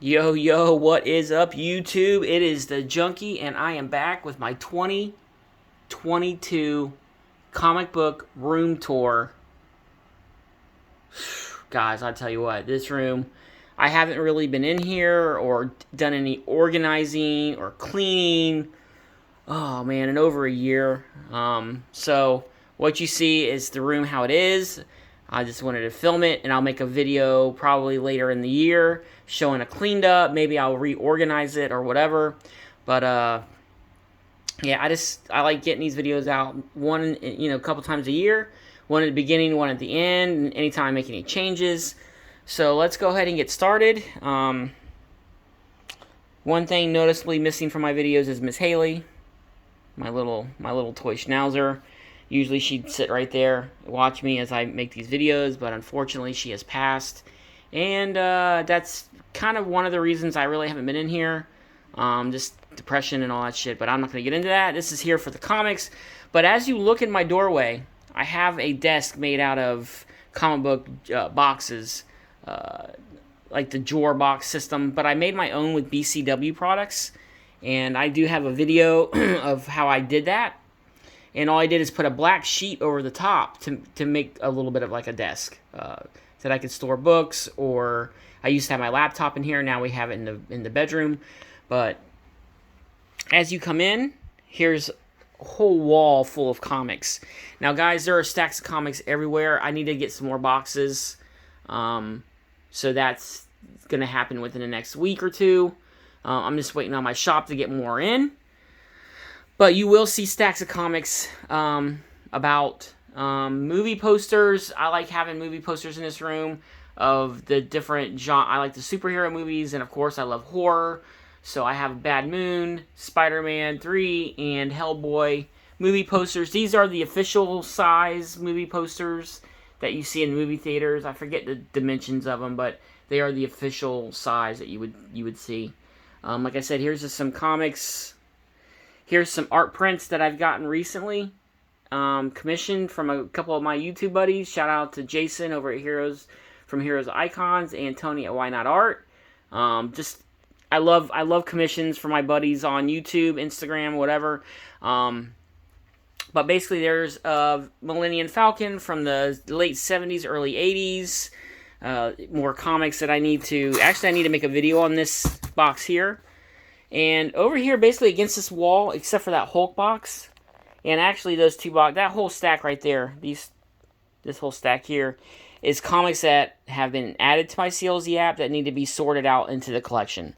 Yo, yo, what is up, YouTube? It is the Junkie, and I am back with my 2022 comic book room tour. Guys, I tell you what, this room, I haven't really been in here or done any organizing or cleaning. Oh man, in over a year. So what you see is the room how it is. I just wanted to film it, and I'll make a video probably later in the year showing it cleaned up. Maybe I'll reorganize it or whatever. But yeah, I like getting these videos out one a couple times a year. One at the beginning, one at the end, and anytime I make any changes. So let's go ahead and get started. One thing noticeably missing from my videos is Miss Haley, my little toy schnauzer. Usually she'd sit right there, watch me as I make these videos, but unfortunately she has passed. And that's kind of one of the reasons I really haven't been in here. Just depression and all that shit, but I'm not going to get into that. This is here for the comics. But as you look in my doorway, I have a desk made out of comic book boxes, like the Jor box system, but I made my own with BCW products. And I do have a video of how I did that. And all I did is put a black sheet over the top to make a little bit of like a desk that I could store books, or I used to have my laptop in here. Now we have it in the bedroom. But as you come in, here's a whole wall full of comics. Now, guys, there are stacks of comics everywhere. I need to get some more boxes, so that's gonna happen within the next week or two. I'm just waiting on my shop to get more in. But you will see stacks of comics about movie posters. I like having movie posters in this room of the different genre. I like the superhero movies, and of course I love horror. So I have Bad Moon, Spider-Man 3, and Hellboy movie posters. These are the official size movie posters that you see in movie theaters. I forget the dimensions of them, but they are the official size that you would see. Like I said, here's just some comics. Here's some art prints that I've gotten recently, commissioned from a couple of my YouTube buddies. Shout out to Jason over at Heroes Icons and Tony at Why Not Art. I love commissions for my buddies on YouTube, Instagram, whatever. But basically, there's Millennium Falcon from the late 70s, early 80s. More comics that I need to make a video on this box here. And over here, basically against this wall, except for that Hulk box, and actually those two box, that whole stack right there, this whole stack here, is comics that have been added to my CLZ app that need to be sorted out into the collection.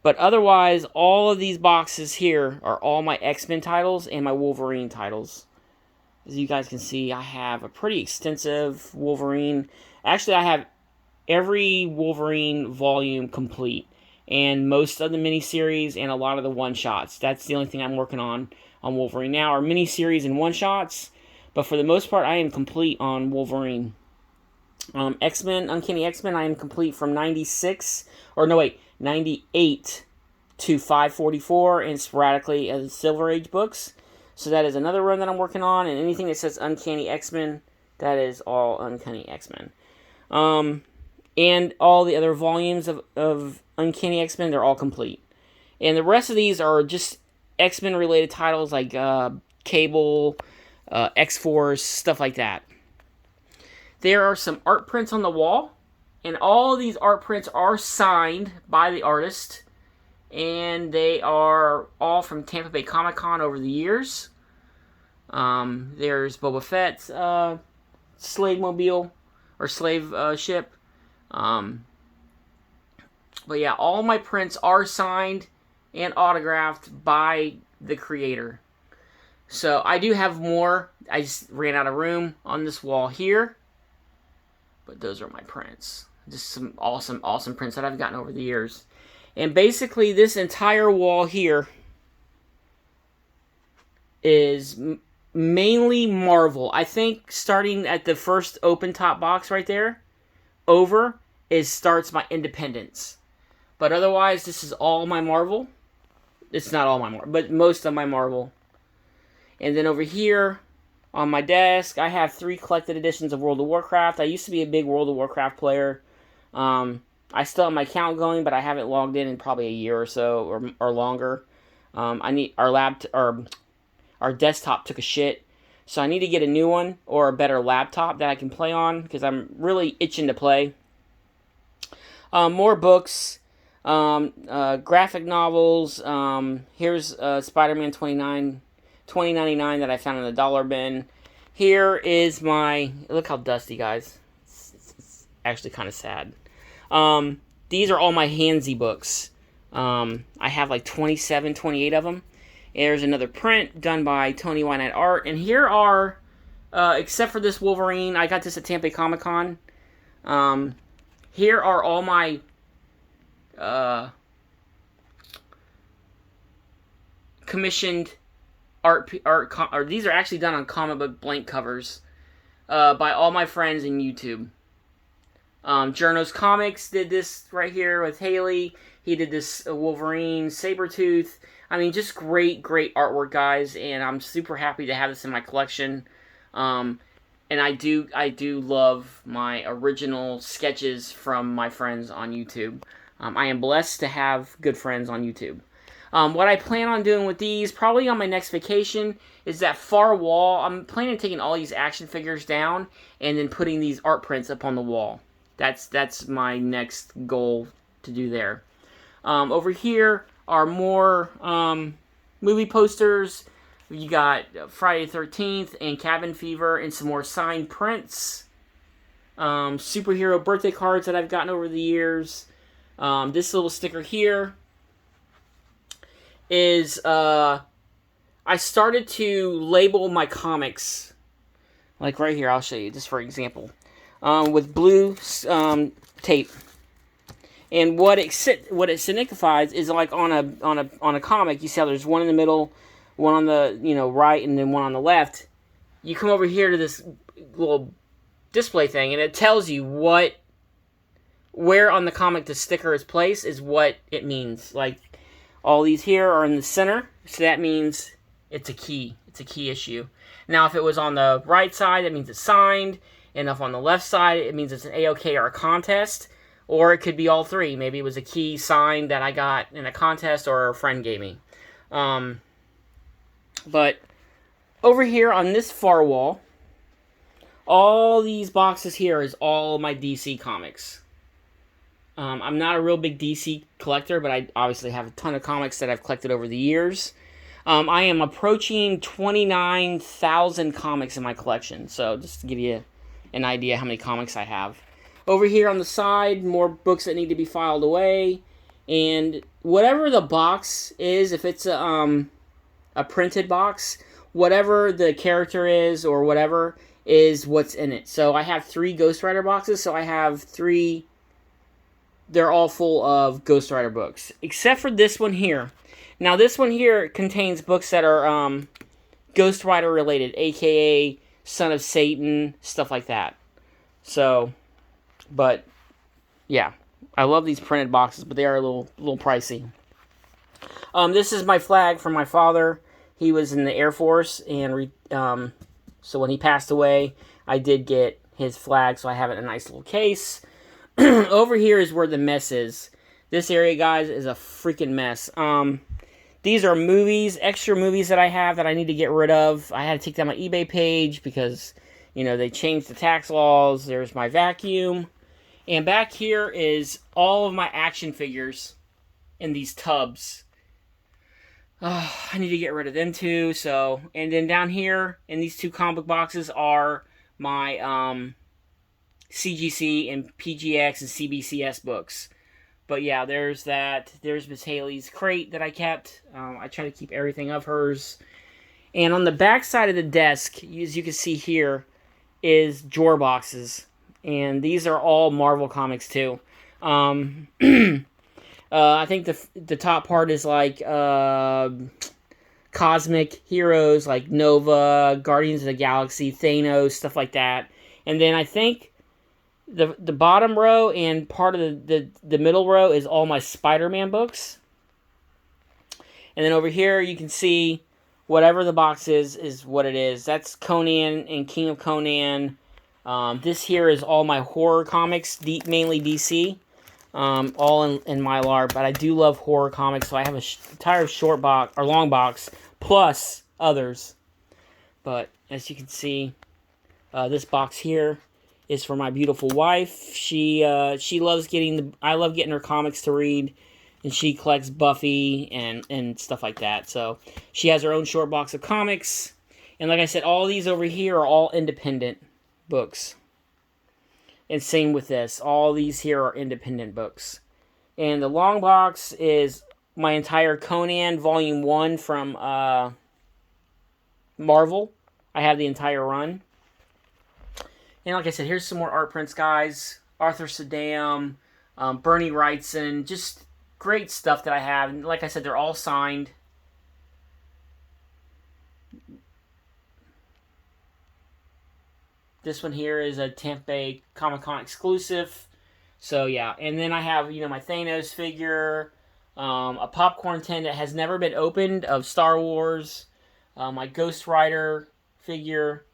But otherwise, all of these boxes here are all my X-Men titles and my Wolverine titles. As you guys can see, I have a pretty extensive Wolverine. Actually, I have every Wolverine volume complete, and most of the miniseries and a lot of the one-shots. That's the only thing I'm working on Wolverine now, are miniseries and one-shots. But for the most part, I am complete on Wolverine. X-Men, Uncanny X-Men, I am complete from 98 to 544, and sporadically as Silver Age books. So that is another run that I'm working on, and anything that says Uncanny X-Men, that is all Uncanny X-Men. And all the other volumes of Uncanny X-Men, they're all complete. And the rest of these are just X-Men related titles like Cable, X-Force, stuff like that. There are some art prints on the wall, and all of these art prints are signed by the artist, and they are all from Tampa Bay Comic Con over the years. There's Boba Fett's slave mobile, or slave ship. But yeah, all my prints are signed and autographed by the creator. So I do have more. I just ran out of room on this wall here. But those are my prints. Just some awesome prints that I've gotten over the years. And basically this entire wall here is mainly Marvel. I think starting at the first open top box right there, over, starts my Independence. But otherwise, this is all my Marvel. It's not all my Marvel, but most of my Marvel. And then over here, on my desk, I have 3 collected editions of World of Warcraft. I used to be a big World of Warcraft player. I still have my account going, but I haven't logged in probably a year or so or longer. I need our desktop took a shit, so I need to get a new one or a better laptop that I can play on because I'm really itching to play. More books, graphic novels. Here's Spider-Man 2099 that I found in the dollar bin. Here is my, look how dusty, guys. It's actually kind of sad. These are all my handsy books. I have like 27, 28 of them. There's another print done by Tony Wynette Art. And here are, except for this Wolverine, I got this at Tampa Comic Con. Here are all my commissioned art, or these are actually done on comic book blank covers by all my friends in YouTube. Journos Comics did this right here with Haley. He did this Wolverine, Sabretooth. I mean, just great artwork, guys, and I'm super happy to have this in my collection. And I do love my original sketches from my friends on YouTube. I am blessed to have good friends on YouTube. What I plan on doing with these, probably on my next vacation, is that far wall. I'm planning on taking all these action figures down and then putting these art prints up on the wall. That's my next goal to do there. Over here are more movie posters. You got Friday the 13th and Cabin Fever and some more signed prints. Superhero birthday cards that I've gotten over the years. This little sticker here is I started to label my comics. Like right here, I'll show you, just for example. With blue tape. And what it signifies is like on a comic, you see how there's one in the middle, one on the right, and then one on the left. You come over here to this little display thing, and it tells you where on the comic the sticker is placed is what it means. Like all these here are in the center, so that means it's a key. It's a key issue. Now, if it was on the right side, that means it's signed, and if on the left side, it means it's an A-OK or a contest. Or it could be all three. Maybe it was a key signed that I got in a contest or a friend gave me. But over here on this far wall, all these boxes here is all my DC comics. I'm not a real big DC collector, but I obviously have a ton of comics that I've collected over the years. I am approaching 29,000 comics in my collection. So just to give you an idea how many comics I have. Over here on the side, more books that need to be filed away. And whatever the box is, if it's a printed box, whatever the character is or whatever is what's in it. So I have 3 Ghost Rider boxes, so I have 3... They're all full of Ghost Rider books. Except for this one here. Now this one here contains books that are Ghost Rider related, aka Son of Satan, stuff like that. So... But, yeah, I love these printed boxes, but they are a little pricey. This is my flag from my father. He was in the Air Force, and so when he passed away, I did get his flag, so I have it in a nice little case. Over here is where the mess is. This area, guys, is a freaking mess. These are movies, extra movies that I have that I need to get rid of. I had to take down my eBay page because, they changed the tax laws. There's my vacuum. And back here is all of my action figures in these tubs. Oh, I need to get rid of them too. So, and then down here in these 2 comic boxes are my CGC and PGX and CBCS books. But yeah, there's that. There's Miss Haley's crate that I kept. I try to keep everything of hers. And on the back side of the desk, as you can see here, is drawer boxes. And these are all Marvel comics too. I think the top part is like cosmic heroes like Nova, Guardians of the Galaxy, Thanos, stuff like that. And then I think the bottom row and part of the middle row is all my Spider-Man books. And then over here you can see whatever the box is what it is. That's Conan and King of Conan. This here is all my horror comics, mainly DC. all in Mylar. But I do love horror comics, so I have a entire short box or long box plus others. But as you can see, this box here is for my beautiful wife. She loves getting I love getting her comics to read, and she collects Buffy and stuff like that. So she has her own short box of comics. And like I said, all these over here are all independent books. And same with this. All these here are independent books. And the long box is my entire Conan Volume 1 from Marvel. I have the entire run. And like I said, here's some more art prints, guys. Arthur Saddam, Bernie Wrightson, just great stuff that I have. And like I said, they're all signed. This one here is a Tampa Bay Comic-Con exclusive. So, yeah. And then I have, my Thanos figure, a popcorn tin that has never been opened of Star Wars, my Ghost Rider figure,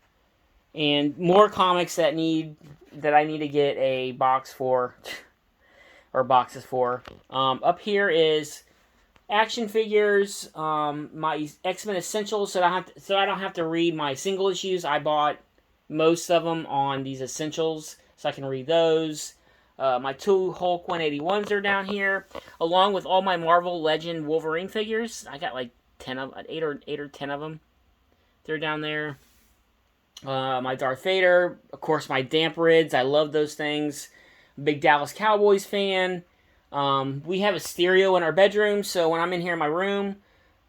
and more comics that I need to get a box for, or boxes for. Up here is action figures, my X-Men Essentials, so I don't have to read my single issues. I bought most of them on these Essentials, so I can read those. My 2 Hulk 181s are down here, along with all my Marvel Legend Wolverine figures. I got like 8 or 10 of them. They're down there. My Darth Vader, of course, my Damp Rids. I love those things. Big Dallas Cowboys fan. We have a stereo in our bedroom, so when I'm in here in my room,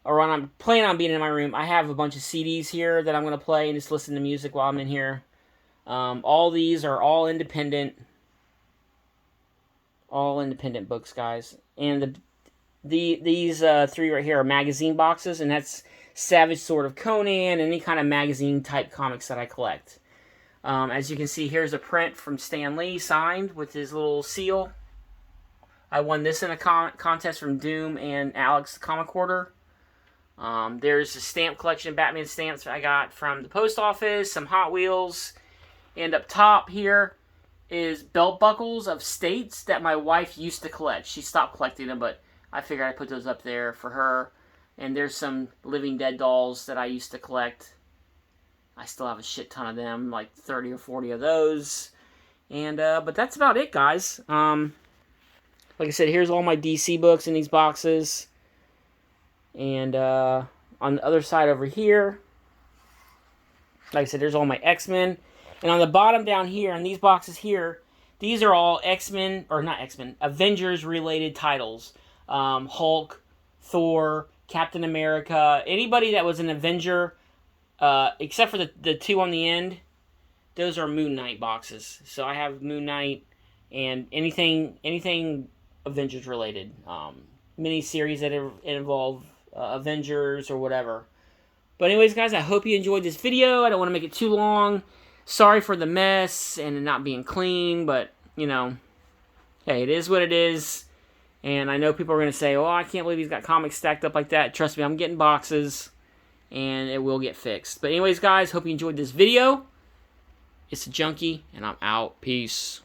or when I'm planning on being in my room, I have a bunch of CDs here that I'm going to play and just listen to music while I'm in here. All these are all independent books, guys. And these 3 right here are magazine boxes, and that's Savage Sword of Conan, any kind of magazine type comics that I collect. As you can see, here's a print from Stan Lee signed with his little seal. I won this in a contest from Doom and Alex the Comic Hoarder. There's a stamp collection, Batman stamps I got from the post office, some Hot Wheels, and up top here is belt buckles of states that my wife used to collect. She stopped collecting them, but I figured I'd put those up there for her. And there's some Living Dead dolls that I used to collect. I still have a shit ton of them, like 30 or 40 of those. And but that's about it, guys. Like I said, here's all my DC books in these boxes. And on the other side over here, like I said, there's all my X-Men. And on the bottom down here, in these boxes here, these are all X-Men, or not X-Men, Avengers-related titles. Hulk, Thor, Captain America, anybody that was an Avenger, except for the 2 on the end, those are Moon Knight boxes. So I have Moon Knight and anything Avengers related. Mini-series that involve Avengers or whatever. But anyways, guys, I hope you enjoyed this video. I don't want to make it too long. Sorry for the mess and it not being clean, but, hey, it is what it is. And I know people are going to say, oh, I can't believe he's got comics stacked up like that. Trust me, I'm getting boxes, and it will get fixed. But anyways, guys, hope you enjoyed this video. It's a Junkie, and I'm out. Peace.